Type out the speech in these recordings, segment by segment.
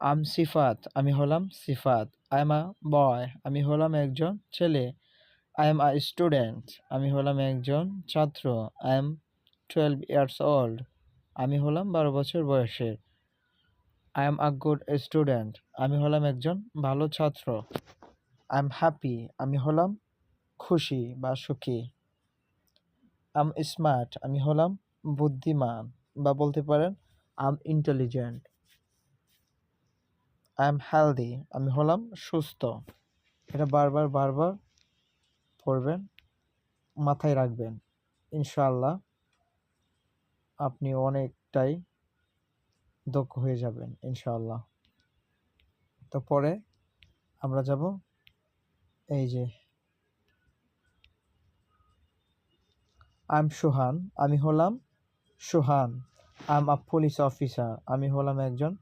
আম সিফাত, আমি হলাম সিফাত। I am আ বয়, আমি হলাম একজন ছেলে। আই এম আ স্টুডেন্ট, আমি হলাম একজন ছাত্র। আই এম 12 ইয়ার্স ওল্ড, আমি হলাম 12 বছর বয়সের। I am a good student, আমি হলাম একজন ভালো ছাত্র। আই এম হ্যাপি, আমি হলাম খুশি বা সুখী। আই এম স্মার্ট, আমি হলাম বুদ্ধিমান বা বলতে পারেন I am intelligent. I am healthy, আমি হলাম সুস্থ। এটা বারবার বারবার পড়বেন, মাথায় রাখবেন। ইনশাআল্লাহ আপনি অনেকটাই দক্ষ হয়ে যাবেন ইনশাআল্লাহ। তো পরে আমরা যাব এই যে আই এম সোহান, আমি হলাম Sohan. I am a police officer, আমি হলাম একজন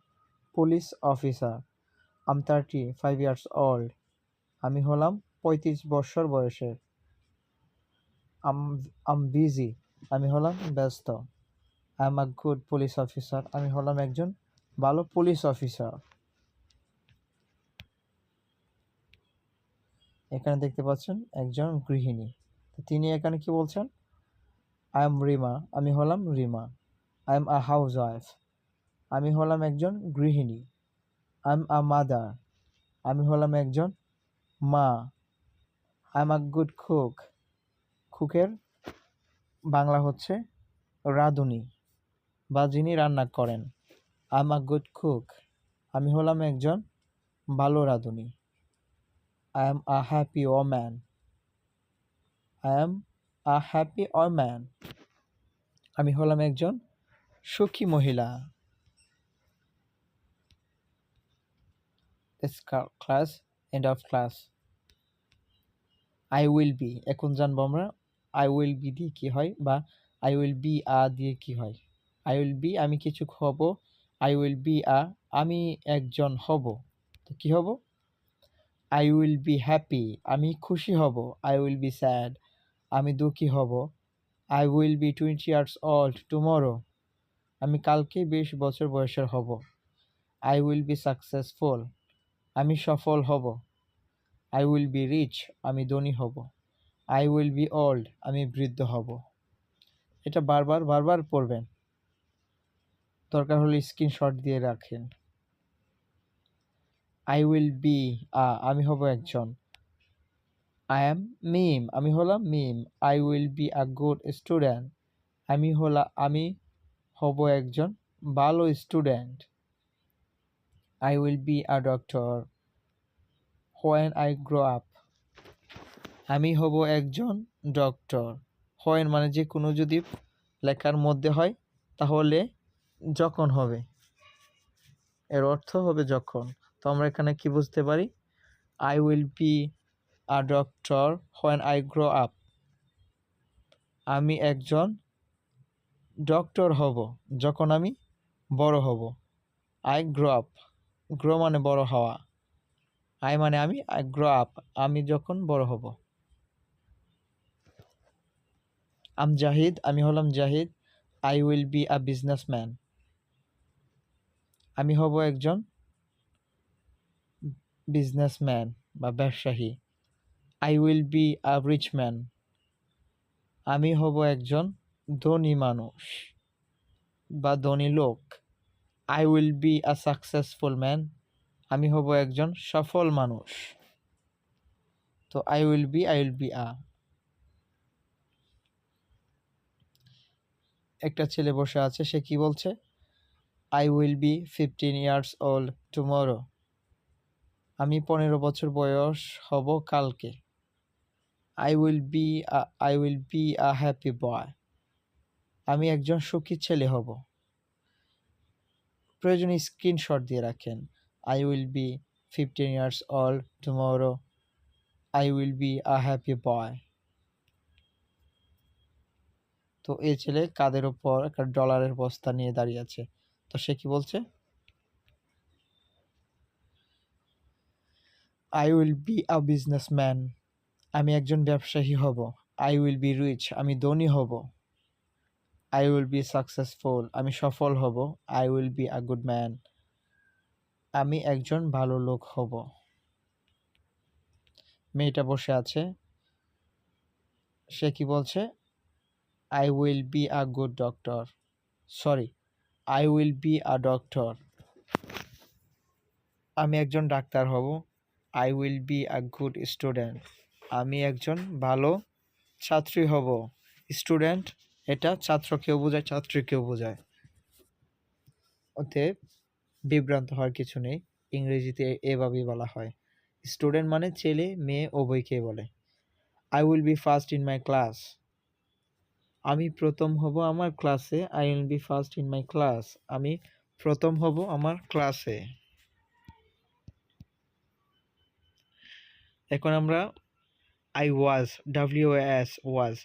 police officer. I am 35 years old, আমি হলাম 35 বছর বয়সের। আম বিজি, আমি হলাম ব্যস্ত। I am a good police officer, আমি হলাম একজন ভালো পুলিশ অফিসার। এখানে দেখতে পাচ্ছেন একজন গৃহিণী। তো তিনি এখানে কি বলছেন? আই এম রিমা, আমি হলাম Rima. I am a house wife, আমি হলাম একজন গৃহিণী। আই এম আ মাদার, আমি হলাম একজন মা। I am a good cook, কুকের বাংলা হচ্ছে রাঁধুনি বা যিনি রান্না করেন। I am a good cook, আমি হলাম একজন ভালো রাঁধুনি। I am a happy woman, I am a happy woman, আমি হলাম একজন সুখী মহিলা। Class, end of class. I will be, এখন জানবো আমরা আই উইল বি দিয়ে কী হয় বা আই উইল বি আ দিয়ে কী হয়। আই উইল বি, আমি কিছু হব। আই উইল বি আ, আমি একজন হব। তো কী হব? আই উইল বি হ্যাপি, আমি খুশি হব। আই উইল বি স্যাড, আমি দুঃখী হব। I will B 20 years old tomorrow, আমি কালকে 20 বছর বয়সের হব। আই উইল বি সাকসেসফুল, আমি সফল হব। আই উইল বি রিচ, আমি ধনী হব। আই উইল বি ওল্ড, আমি বৃদ্ধ হব। এটা বারবার বারবার পড়বেন, দরকার হলে স্ক্রিনশট দিয়ে রাখেন। আই উইল বি আ, আমি হব একজন। আই অ্যাম মিম, আমি হলাম Mim. I will be a good student, আমি হব একজন ভালো student. I will be a doctor when I grow up, আমি হব একজন ডক্টর। হোয়েন মানে যে কোনো যদি লেখার মধ্যে হয় তাহলে যখন হবে, এর অর্থ হবে যখন। তো আমরা এখানে কি বুঝতে পারি? I will be a doctor when I grow up, আমি একজন ডক্টর হব যখন আমি বড় হব। আই গ্রো আপ, গ্রো মানে বড় হওয়া, আই মানে আমি, আই গ্রো আপ আমি যখন বড় হব। আম জাহিদ, আমি হলাম Zahid. I will be a businessman, আমি হব একজন বিজনেসম্যান বা ব্যবসায়ী। I will be a rich man, আমি হব একজন ধনী মানুষ বা ধনী লোক। I will be a successful man, আমি হব একজন সফল মানুষ। তো আই উইল বি আ। একটা ছেলে বসে আছে, সে কি বলছে? I will be 15 years old tomorrow, আমি 15 বছর বয়স হব কালকে। I will be a happy boy, আমি একজন সুখী ছেলে হব। প্রয়োজনে স্ক্রিনশট দিয়ে রাখেন। I will be 15 years old tomorrow, I will be a happy boy. তো এই ছেলে কাদের ওপর একটা ডলারের বস্তা নিয়ে দাঁড়িয়ে আছে। তো সে কি বলছে? I will be a businessman, আমি একজন ব্যবসায়ী হব। আই উইল বি রিচ, আমি ধনী হব। আই উইল বি সাকসেসফুল, আমি সফল হব। I will be a good man, আমি একজন ভালো লোক হব। মেয়েটা বসে আছে, সে কি বলছে? I will be a good doctor. Sorry, I will be a doctor. আমি একজন ডাক্তার হব। I will be a good student. আমি একজন ভালো ছাত্রী হব। স্টুডেন্ট এটা ছাত্রকেও বোঝায়, ছাত্রীকেও বোঝায়। অতএব বিভ্রান্ত হওয়ার কিছু নেই। ইংরেজিতে এভাবেই বলা হয়। স্টুডেন্ট মানে ছেলে মেয়ে উভয়কেই বলে। I will B first in my class. আমি প্রথম হব আমার ক্লাসে। I will B first in my class. আমি প্রথম হব আমার ক্লাসে। এখন আমরা I was, WAS, was,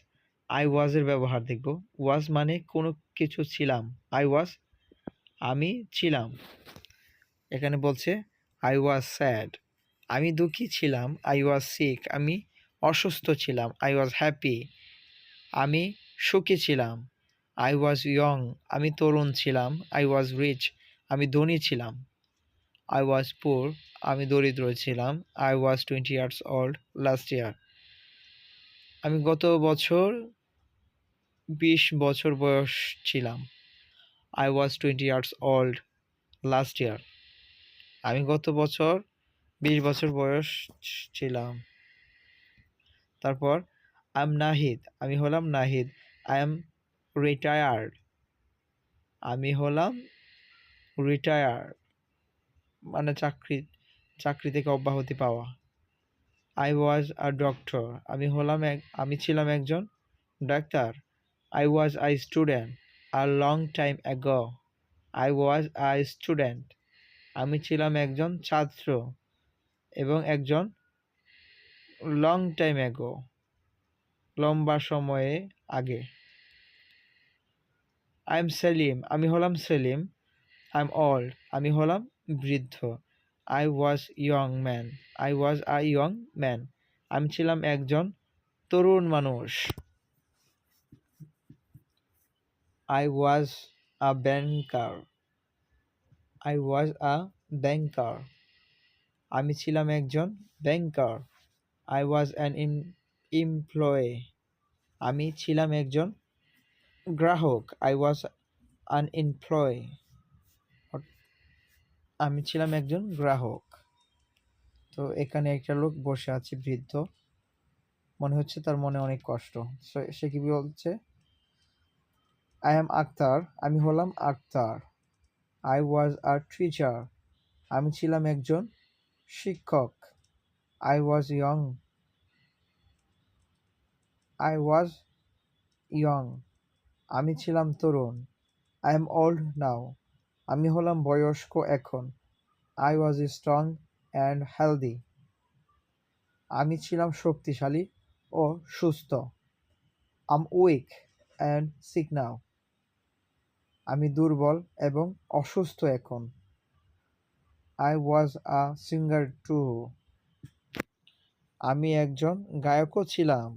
I ওয়াজের ব্যবহার দেখব। ওয়াজ মানে কোনো কিছু ছিলাম। আই ওয়াজ আমি ছিলাম। এখানে বলছে আই ওয়াজ স্যাড, আমি দুঃখী ছিলাম। আই ওয়াজ সিক, আমি অসুস্থ ছিলাম। আই ওয়াজ হ্যাপি, আমি সুখী ছিলাম। আই ওয়াজ ইয়ং, আমি তরুণ ছিলাম। আই ওয়াজ রিচ, আমি ধনী ছিলাম। আই ওয়াজ পুর, আমি দরিদ্র ছিলাম। I was 20 years old last year, আমি গত বছর 20 বছর বয়স ছিলাম। I was 20 years old last year, আমি গত বছর 20 বছর বয়স ছিলাম। তারপর আই এম নাহিদ, আমি হলাম নাহিদ। আই এম রিটায়ার্ড, আমি হলাম রিটায়ার মানে চাকরি থেকে অব্যাহতি পাওয়া। আই ওয়াজ আ ডক্টর, আমি ছিলাম একজন doctor. I was a student a long time ago. I was a student, আমি ছিলাম একজন ছাত্র এবং একজন লং টাইম অ্যাগো, লম্বা সময়ে আগে। আই এম সেলিম, আমি হলাম সেলিম। আই এম ওল্ড, আমি হলাম বৃদ্ধ। I was young man, I was a young man, আমি ছিলাম একজন তরুণ মানুষ। I was a banker, I was আ ব্যাংকার, আমি ছিলাম একজন ব্যাংকার। আই ওয়াজ অ্যান এমপ্লয়ি, আমি ছিলাম একজন গ্রাহক। আই ওয়াজ আন এমপ্লয়ি, আমি ছিলাম একজন গ্রাহক। তো এখানে একটা লোক বসে আছে বৃদ্ধ, মনে হচ্ছে তার মনে অনেক কষ্ট। সে কি বলছে? আই এম আক্তার, আমি হলাম Akhtar. I was a teacher, আমি ছিলাম একজন শিক্ষক। I was young, I was young, আমি ছিলাম তরুণ। আই এম ওল্ড নাও, আমি হলাম বয়স্ক এখন। I was strong and healthy, আমি ছিলাম শক্তিশালী ও সুস্থ। I'm weak and sick now, আমি দুর্বল এবং অসুস্থ এখন। I was a singer too, আমি একজন গায়কও ছিলাম।